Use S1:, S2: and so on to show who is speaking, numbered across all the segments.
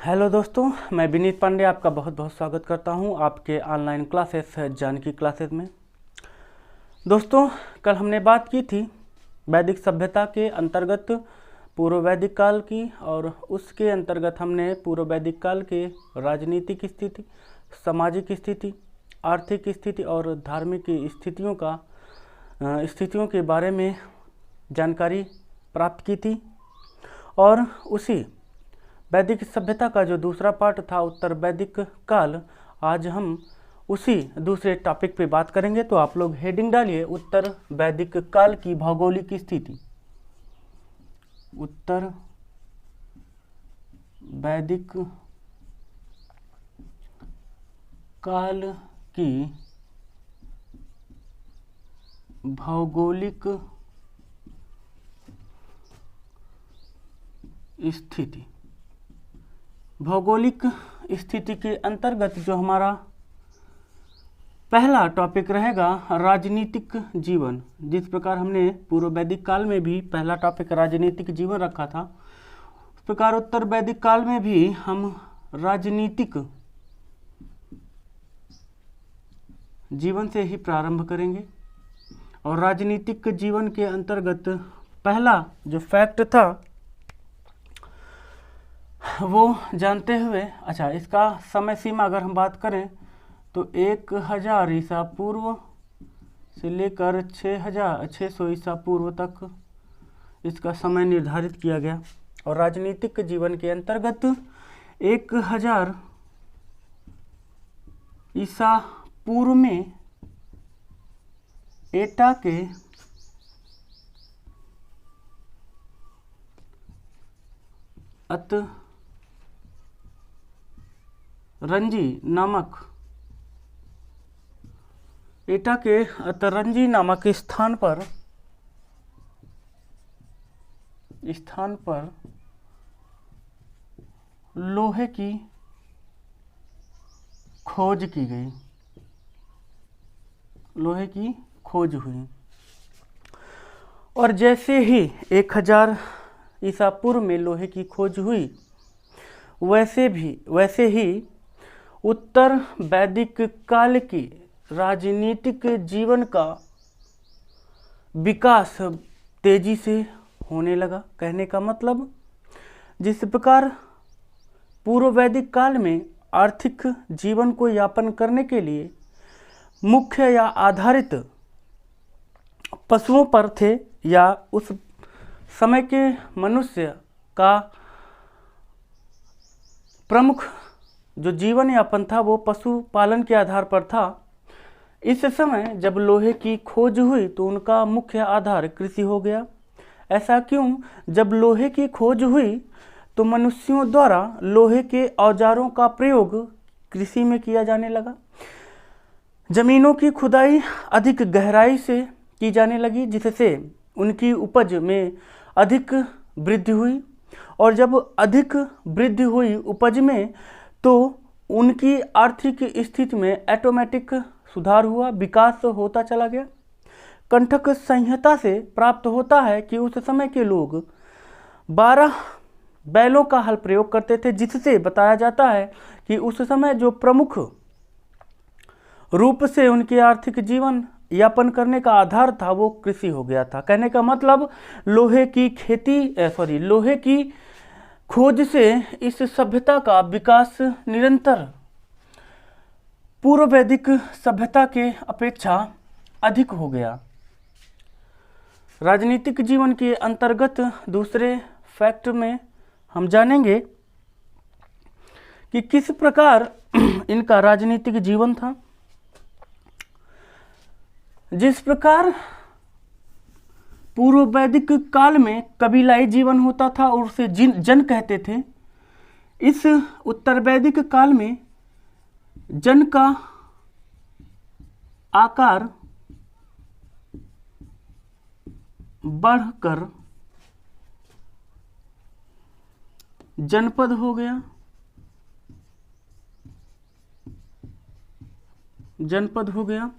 S1: Hello दोस्तों, मैं विनीत पांडे आपका बहुत बहुत स्वागत करता हूं आपके ऑनलाइन क्लासेस जानकी क्लासेस में। दोस्तों, कल हमने बात की थी वैदिक सभ्यता के अंतर्गत पूर्व वैदिक काल की, और उसके अंतर्गत हमने पूर्व वैदिक काल के राजनीतिक स्थिति, सामाजिक स्थिति, आर्थिक स्थिति और धार्मिक स्थितियों के बारे में जानकारी प्राप्त की थी। और उसी वैदिक सभ्यता का जो दूसरा पार्ट था उत्तर वैदिक काल, आज हम उसी दूसरे टॉपिक पे बात करेंगे। तो आप लोग हेडिंग डालिए, उत्तर वैदिक काल की भौगोलिक स्थिति। उत्तर वैदिक काल की भौगोलिक स्थिति। भौगोलिक स्थिति के अंतर्गत जो हमारा पहला टॉपिक रहेगा राजनीतिक जीवन। जिस प्रकार हमने पूर्व वैदिक काल में भी पहला टॉपिक राजनीतिक जीवन रखा था, उस प्रकार उत्तर वैदिक काल में भी हम राजनीतिक जीवन से ही प्रारंभ करेंगे। और राजनीतिक जीवन के अंतर्गत पहला जो फैक्ट था वो जानते हुए, अच्छा, इसका समय सीमा अगर हम बात करें तो 1000 ईसा पूर्व से लेकर 600 ईसा पूर्व तक इसका समय निर्धारित किया गया। और राजनीतिक जीवन के अंतर्गत 1000 ईसा पूर्व में एटा के अतरंजी नामक स्थान पर लोहे की खोज की गई। लोहे की खोज हुई। और जैसे ही 1000 ईसा पूर्व में लोहे की खोज हुई, वैसे ही उत्तर वैदिक काल की राजनीतिक जीवन का विकास तेजी से होने लगा। कहने का मतलब, जिस प्रकार पूर्व वैदिक काल में आर्थिक जीवन को यापन करने के लिए मुख्य या आधारित पशुओं पर थे, या उस समय के मनुष्य का प्रमुख जो जीवन यापन था वो पशुपालन के आधार पर था। इस समय जब लोहे की खोज हुई तो उनका मुख्य आधार कृषि हो गया। ऐसा क्यों? जब लोहे की खोज हुई तो मनुष्यों द्वारा लोहे के औजारों का प्रयोग कृषि में किया जाने लगा। जमीनों की खुदाई अधिक गहराई से की जाने लगी, जिससे उनकी उपज में अधिक वृद्धि हुई। और जब अधिक वृद्धि हुई उपज में, तो उनकी आर्थिक स्थिति में ऑटोमेटिक सुधार हुआ, विकास होता चला गया। कंठक संहिता से प्राप्त होता है कि उस समय के लोग 12 बैलों का हल प्रयोग करते थे, जिससे बताया जाता है कि उस समय जो प्रमुख रूप से उनके आर्थिक जीवन यापन करने का आधार था वो कृषि हो गया था। कहने का मतलब, लोहे की खोज से इस सभ्यता का विकास निरंतर पूर्व वैदिक सभ्यता के अपेक्षा अधिक हो गया। राजनीतिक जीवन के अंतर्गत दूसरे फैक्ट में हम जानेंगे कि किस प्रकार इनका राजनीतिक जीवन था। जिस प्रकार पूर्व वैदिक काल में कबीलाई जीवन होता था और उसे जन कहते थे, इस उत्तर वैदिक काल में जन का आकार बढ़कर जनपद हो गया।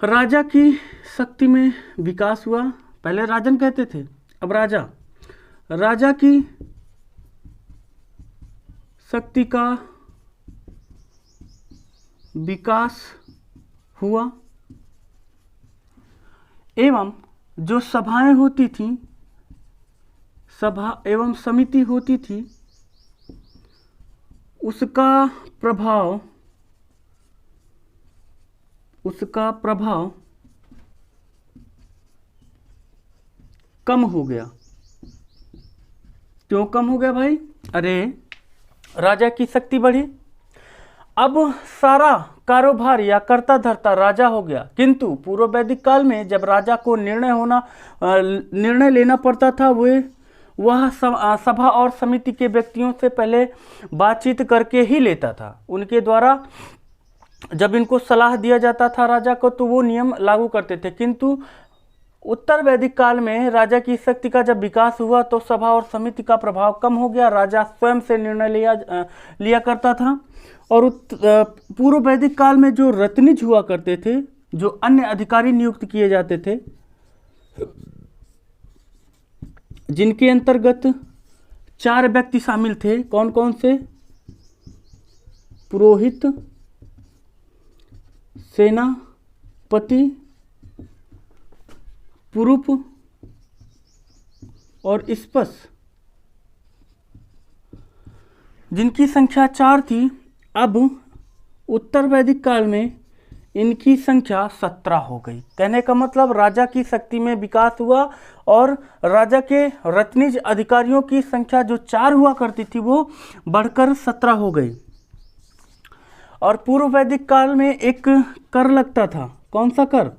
S1: राजा की शक्ति में विकास हुआ। पहले राजन कहते थे, अब राजा की शक्ति का विकास हुआ एवं जो सभाएं होती थीं, सभा एवं समिति होती थी, उसका प्रभाव कम हो गया। क्यों कम हो गया भाई? अरे राजा की शक्ति बढ़ी, अब सारा कारोबार या कर्ता धर्ता राजा हो गया। किंतु पूर्व वैदिक काल में जब राजा को निर्णय लेना पड़ता था, वह सभा और समिति के व्यक्तियों से पहले बातचीत करके ही लेता था। उनके द्वारा जब इनको सलाह दिया जाता था राजा को, तो वो नियम लागू करते थे। किंतु उत्तर वैदिक काल में राजा की शक्ति का जब विकास हुआ तो सभा और समिति का प्रभाव कम हो गया। राजा स्वयं से निर्णय लिया करता था। और पूर्व वैदिक काल में जो रत्निज हुआ करते थे, जो अन्य अधिकारी नियुक्त किए जाते थे, जिनके अंतर्गत 4 व्यक्ति शामिल थे। कौन कौन से? पुरोहित, सेनापति, पुरुप और स्पस, जिनकी संख्या 4 थी। अब उत्तर वैदिक काल में इनकी संख्या 17 हो गई। कहने का मतलब राजा की शक्ति में विकास हुआ और राजा के रत्निज अधिकारियों की संख्या जो 4 हुआ करती थी, वो बढ़कर 17 हो गई। और पूर्व वैदिक काल में एक कर लगता था। कौन सा कर?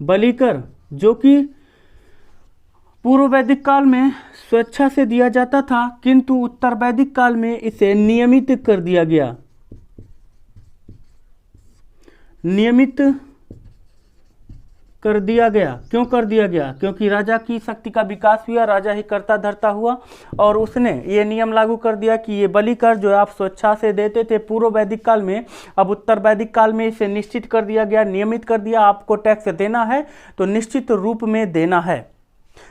S1: बलि कर, जो कि पूर्व वैदिक काल में स्वेच्छा से दिया जाता था, किंतु उत्तर वैदिक काल में इसे नियमित कर दिया गया। नियमित कर दिया गया। क्यों कर दिया गया? क्योंकि राजा की शक्ति का विकास हुआ, राजा ही करता धरता हुआ और उसने ये नियम लागू कर दिया कि ये बलि कर जो आप स्वेच्छा से देते थे पूर्व वैदिक काल में, अब उत्तर वैदिक काल में इसे निश्चित कर दिया गया, नियमित कर दिया। आपको टैक्स देना है तो निश्चित रूप में देना है,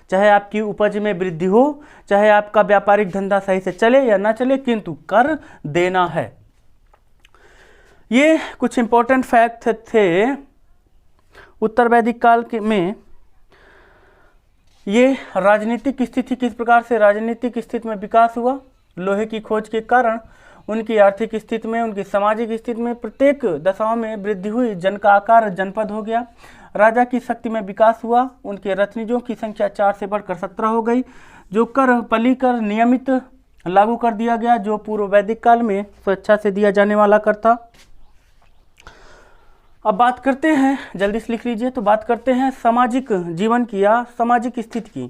S1: चाहे आपकी उपज में वृद्धि हो, चाहे आपका व्यापारिक धंधा सही से चले या ना चले, किंतु कर देना है। ये कुछ इंपॉर्टेंट फैक्ट थे उत्तर वैदिक काल में। ये राजनीतिक स्थिति, किस प्रकार से राजनीतिक स्थिति में विकास हुआ। लोहे की खोज के कारण उनकी आर्थिक स्थिति में, उनकी सामाजिक स्थिति में प्रत्येक दशाओं में वृद्धि हुई। जन का आकार जनपद हो गया। राजा की शक्ति में विकास हुआ। उनके रत्निजों की संख्या 4 से बढ़कर 17 हो गई। जो कर बलि कर नियमित लागू कर दिया गया, जो पूर्व वैदिक काल में स्वेच्छा से दिया जाने वाला कर था। अब बात करते हैं, जल्दी से लिख लीजिए, तो बात करते हैं सामाजिक जीवन की या सामाजिक स्थिति की।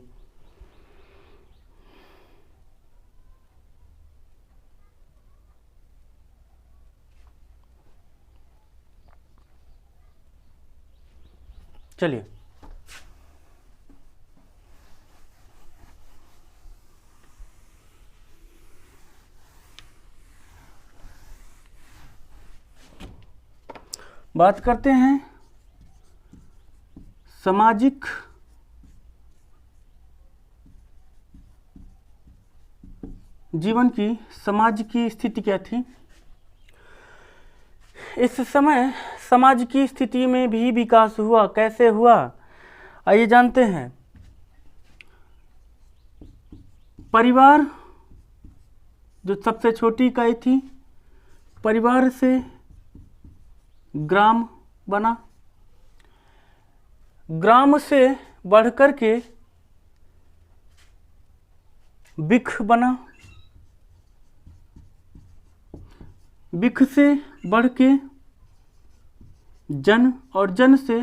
S1: चलिए, बात करते हैं सामाजिक जीवन की। समाज की स्थिति क्या थी इस समय? समाज की स्थिति में भी विकास हुआ। कैसे हुआ, आइए जानते हैं। परिवार जो सबसे छोटी इकाई थी, परिवार से ग्राम बना, ग्राम से बढ़कर के बिख बना, बिख से बढ़ के जन और जन से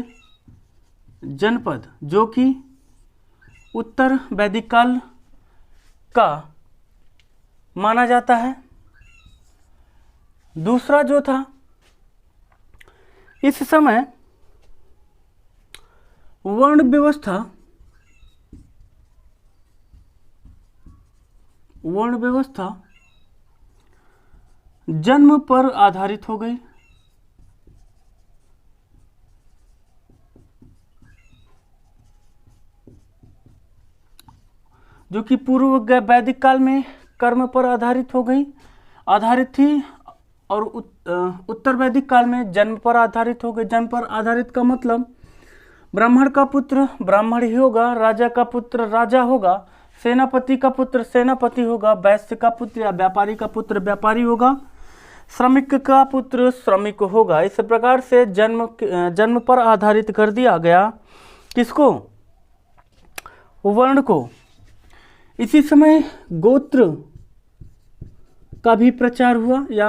S1: जनपद, जो कि उत्तर वैदिक काल का माना जाता है। दूसरा जो था, इस समय वर्ण व्यवस्था जन्म पर आधारित हो गई। जो कि पूर्व वैदिक काल में कर्म पर आधारित थी और उत्तर वैदिक काल में जन्म पर आधारित हो गई। जन्म पर आधारित का मतलब ब्राह्मण का पुत्र ब्राह्मण ही होगा, राजा का पुत्र राजा होगा, सेनापति का पुत्र सेनापति होगा, वैश्य का पुत्र या व्यापारी का पुत्र व्यापारी होगा, श्रमिक का पुत्र श्रमिक होगा। इस प्रकार से जन्म पर आधारित कर दिया गया किसको? वर्ण को। इसी समय गोत्र का भी प्रचार हुआ या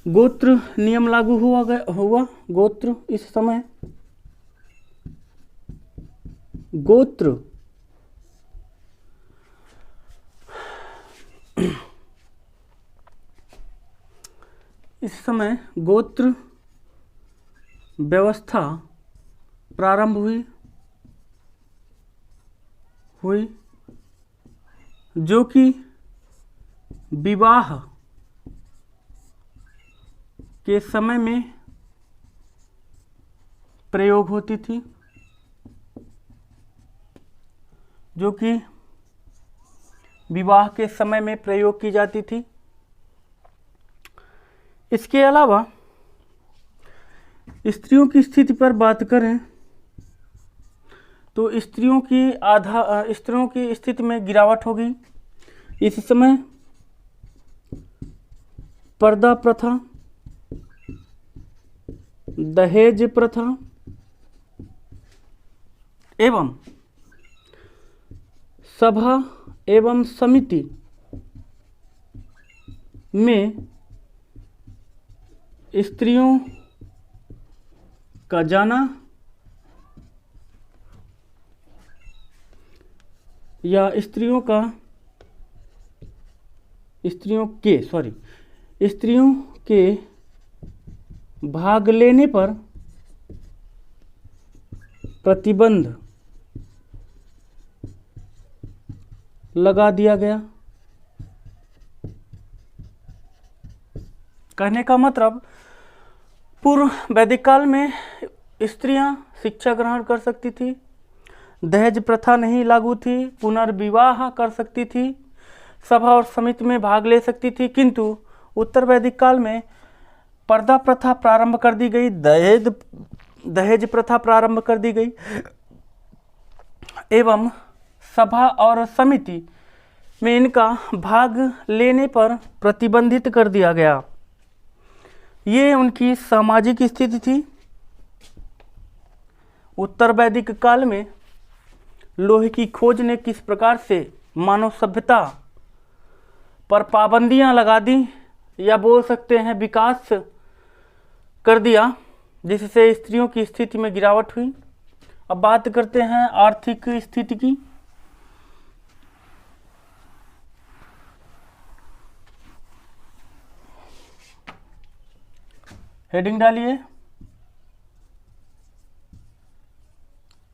S1: गोत्र नियम लागू हुआ। गोत्र इस समय गोत्र व्यवस्था प्रारंभ हुई जो कि विवाह के समय में प्रयोग होती थी, जो कि विवाह के समय में प्रयोग की जाती थी। इसके अलावा स्त्रियों की स्थिति पर बात करें तो स्त्रियों की स्थिति में गिरावट होगी। इस समय पर्दा प्रथा, दहेज प्रथा एवं सभा एवं समिति में स्त्रियों का जाना या स्त्रियों के भाग लेने पर प्रतिबंध लगा दिया गया। कहने का मतलब पूर्व वैदिक काल में स्त्रियां शिक्षा ग्रहण कर सकती थी, दहेज प्रथा नहीं लागू थी, पुनर्विवाह कर सकती थी, सभा और समिति में भाग ले सकती थी, किंतु उत्तर वैदिक काल में पर्दा प्रथा प्रारंभ कर दी गई, दहेज प्रथा प्रारंभ कर दी गई एवं सभा और समिति में इनका भाग लेने पर प्रतिबंधित कर दिया गया। ये उनकी सामाजिक स्थिति थी। उत्तर वैदिक काल में लोहे की खोज ने किस प्रकार से मानव सभ्यता पर पाबंदियां लगा दी या बोल सकते हैं विकास कर दिया, जिससे स्त्रियों की स्थिति में गिरावट हुई। अब बात करते हैं आर्थिक स्थिति की। हेडिंग डालिए,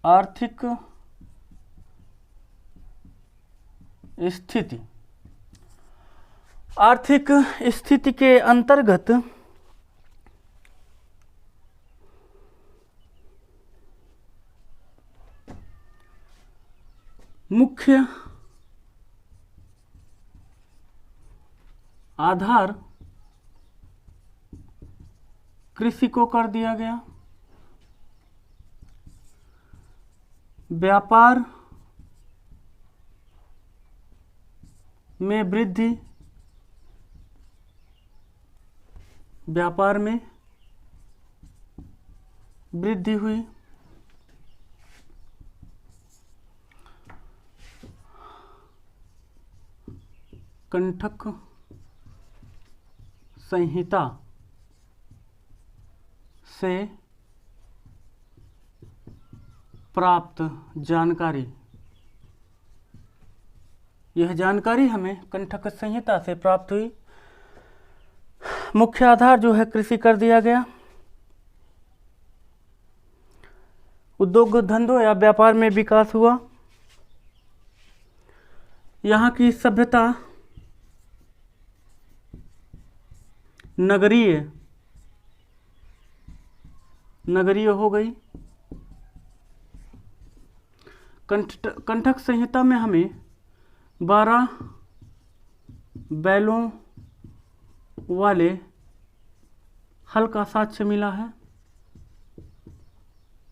S1: आर्थिक स्थिति। आर्थिक स्थिति के अंतर्गत मुख्य आधार कृषि को कर दिया गया। व्यापार में वृद्धि, हुई। कंठक संहिता से प्राप्त जानकारी, यह जानकारी हमें कंठक संहिता से प्राप्त हुई। मुख्य आधार जो है कृषि कर दिया गया। उद्योग धंधों या व्यापार में विकास हुआ। यहाँ की सभ्यता नगरीय हो गई। कंठक संहिता में हमें 12 बैलों वाले हल का साक्ष्य मिला है।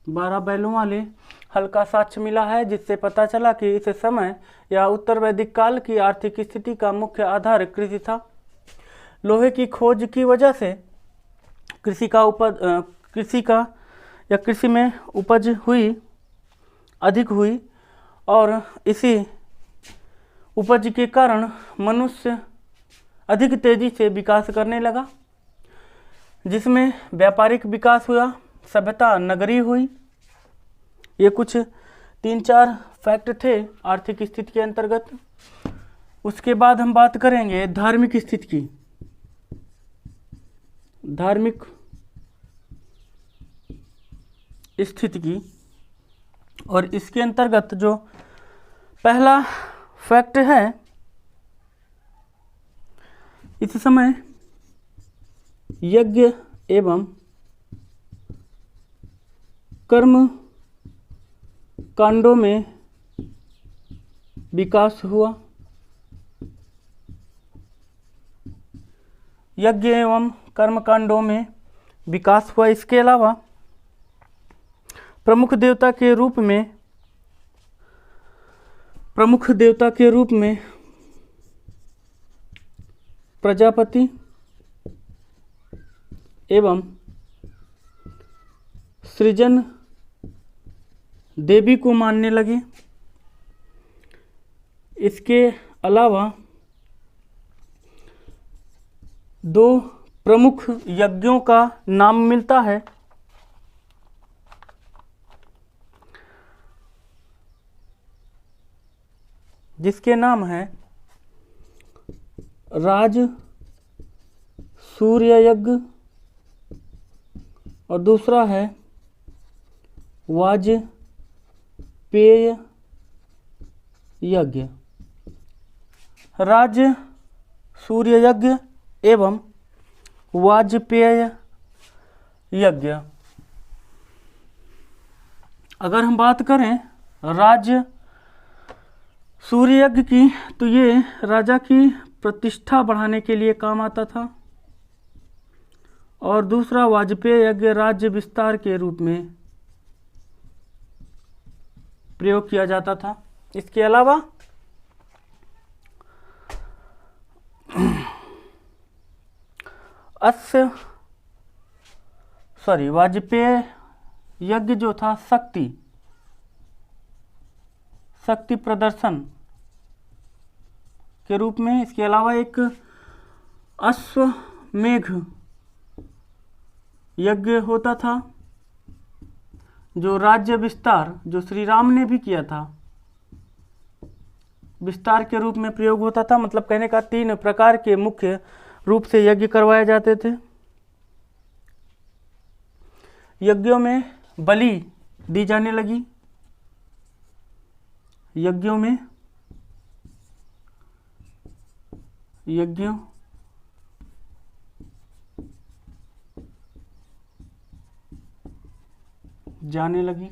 S1: 12 बैलों वाले हल का साक्ष्य मिला है, जिससे पता चला कि इस समय या उत्तर वैदिक काल की आर्थिक स्थिति का मुख्य आधार कृषि था। लोहे की खोज की वजह से कृषि में उपज अधिक हुई और इसी उपज के कारण मनुष्य अधिक तेजी से विकास करने लगा, जिसमें व्यापारिक विकास हुआ, सभ्यता नगरीय हुई। ये कुछ 3-4 फैक्ट थे आर्थिक स्थिति के अंतर्गत। उसके बाद हम बात करेंगे धार्मिक स्थिति की। धार्मिक स्थिति की, और इसके अंतर्गत जो पहला फैक्ट है, इस समय यज्ञ एवं कर्म कांडों में विकास हुआ। यज्ञ एवं कर्म कांडों में विकास हुआ। इसके अलावा प्रमुख देवता के रूप में प्रजापति एवं सृजन देवी को मानने लगे। इसके अलावा 2 प्रमुख यज्ञों का नाम मिलता है। जिसके नाम है राज सूर्य यज्ञ और दूसरा है वाजपेय यज्ञ। राज सूर्य यज्ञ एवं वाजपेय यज्ञ। अगर हम बात करें राज सूर्य यज्ञ की, तो ये राजा की प्रतिष्ठा बढ़ाने के लिए काम आता था, और दूसरा वाजपेय यज्ञ राज्य विस्तार के रूप में प्रयोग किया जाता था। इसके अलावा वाजपेय यज्ञ जो था शक्ति प्रदर्शन के रूप में। इसके अलावा एक अश्वमेघ यज्ञ होता था, जो राज्य विस्तार, जो श्री राम ने भी किया था, विस्तार के रूप में प्रयोग होता था। मतलब कहने का 3 प्रकार के मुख्य रूप से यज्ञ करवाए जाते थे। यज्ञों में बलि दी जाने लगी। जाने लगी।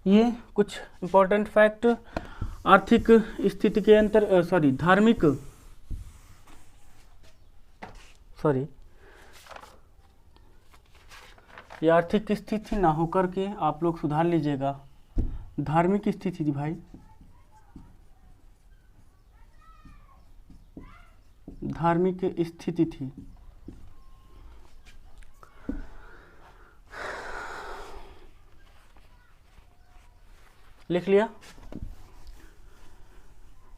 S1: ये कुछ इंपॉर्टेंट फैक्ट आर्थिक स्थिति के ये आर्थिक स्थिति ना होकर के आप लोग सुधार लीजिएगा, धार्मिक स्थिति थी भाई। धार्मिक स्थिति थी। लिख लिया।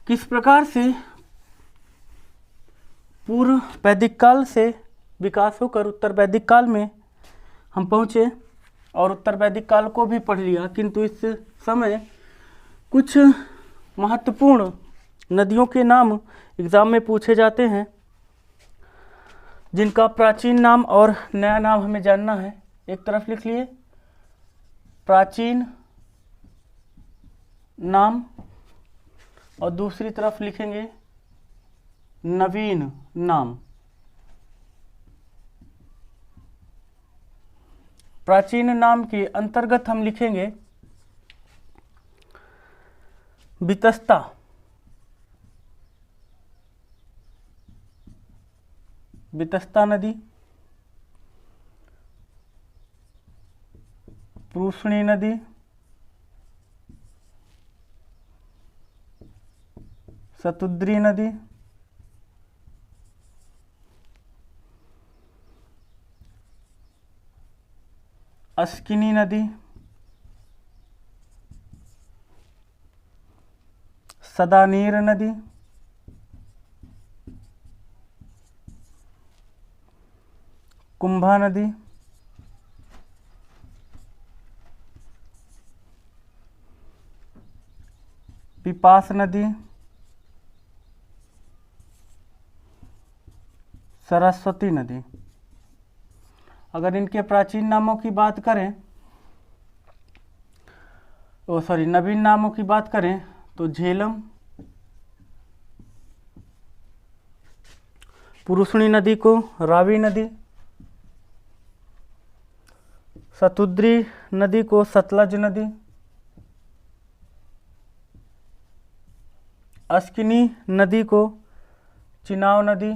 S1: किस प्रकार से पूर्व वैदिक काल से विकास होकर उत्तर वैदिक काल में हम पहुँचे, और उत्तर वैदिक काल को भी पढ़ लिया, किंतु इस समय कुछ महत्वपूर्ण नदियों के नाम एग्जाम में पूछे जाते हैं, जिनका प्राचीन नाम और नया नाम हमें जानना है। एक तरफ लिख लिए प्राचीन नाम, और दूसरी तरफ लिखेंगे नवीन नाम। प्राचीन नाम के अंतर्गत हम लिखेंगे वितस्ता, वितस्ता नदी, प्रूषणी नदी, शतुद्री नदी, अस्किनी नदी, सदानीर नदी, कुंभा नदी, पिपास नदी, सरस्वती नदी। अगर इनके प्राचीन नामों की बात करें, नवीन नामों की बात करें तो झेलम, पुरुषणी नदी को रावी नदी, शतुद्री नदी को सतलज नदी, अस्किनी नदी को चिनाव नदी,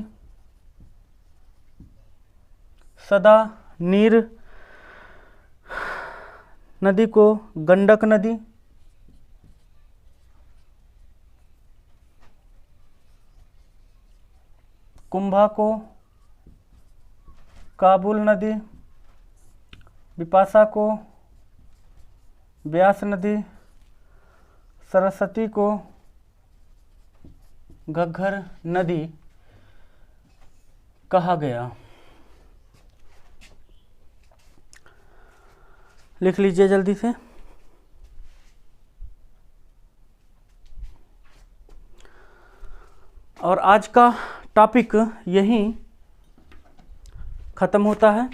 S1: सदा नीर नदी को गंडक नदी, कुंभा को काबुल नदी, विपाशा को ब्यास नदी, सरस्वती को घग्गर नदी कहा गया। लिख लीजिए जल्दी से। और आज का टॉपिक यहीं ख़त्म होता है।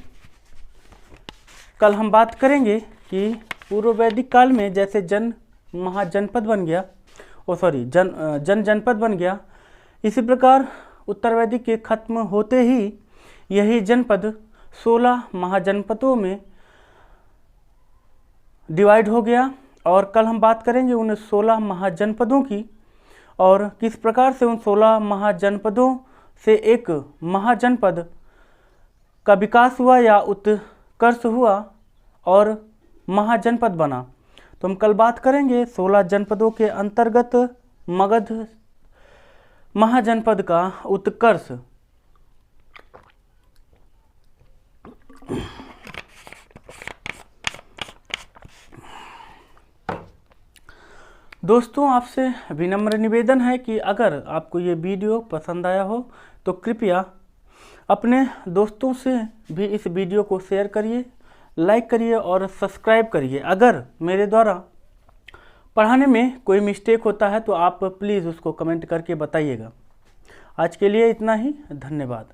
S1: कल हम बात करेंगे कि पूर्व वैदिक काल में जैसे महाजनपद बन गया, जनपद बन गया, इसी प्रकार उत्तर वैदिक के खत्म होते ही यही जनपद 16 महाजनपदों में डिवाइड हो गया। और कल हम बात करेंगे उन 16 महाजनपदों की और किस प्रकार से उन 16 महाजनपदों से एक महाजनपद का विकास हुआ या उत्कर्ष हुआ और महाजनपद बना। तो हम कल बात करेंगे 16 जनपदों के अंतर्गत मगध महाजनपद का उत्कर्ष। दोस्तों, आपसे विनम्र निवेदन है कि अगर आपको ये वीडियो पसंद आया हो तो कृपया अपने दोस्तों से भी इस वीडियो को शेयर करिए, लाइक करिए और सब्सक्राइब करिए। अगर मेरे द्वारा पढ़ाने में कोई मिस्टेक होता है तो आप प्लीज़ उसको कमेंट करके बताइएगा। आज के लिए इतना ही, धन्यवाद।